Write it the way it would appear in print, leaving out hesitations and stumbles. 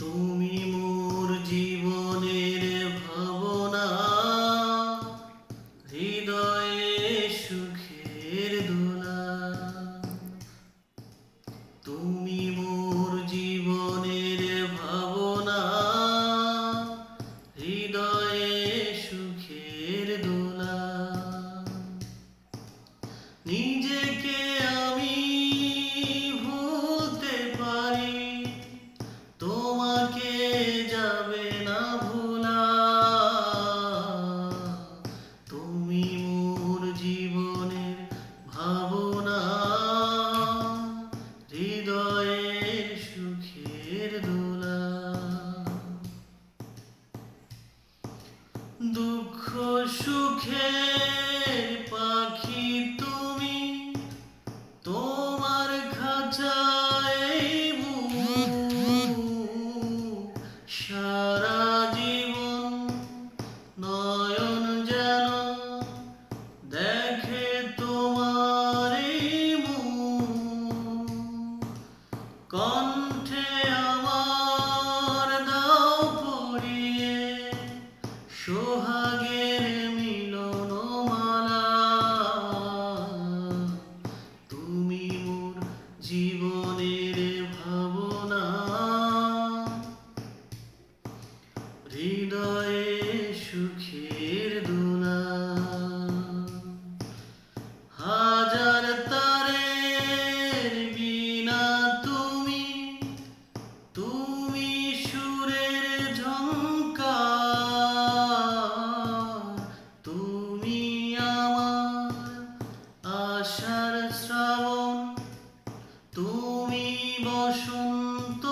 তুমি মোর জীবনের ভাবনা, হৃদয়ে সুখের দোলা। তুমি মোর জীবনের ভাবনা, হৃদয়ে সুখের দোলা। নিজেকে আমি ভুলতে পারি, তোমাকে যাবে না ভোলা। তুমি মোর জীবনের ভাবনা, হৃদয়ের সুখের দোলা। দুঃখ সুখের পাখি তুমি, তোমার খাঁচায় সারা জীবন নয়ন যেন দেখে তোমার কণ্ঠে আমার দাও পরিয়ে সোহাগের মিলন মালা। তুমি মোর জীবনের ভাবনা, হৃদয়ে সুখের দোলা। হাজার তারের বীণা তুমি, তুমি সুরের ঝংকার। তুমি আমার আশার শ্রাবণ, তুমি বসন্ত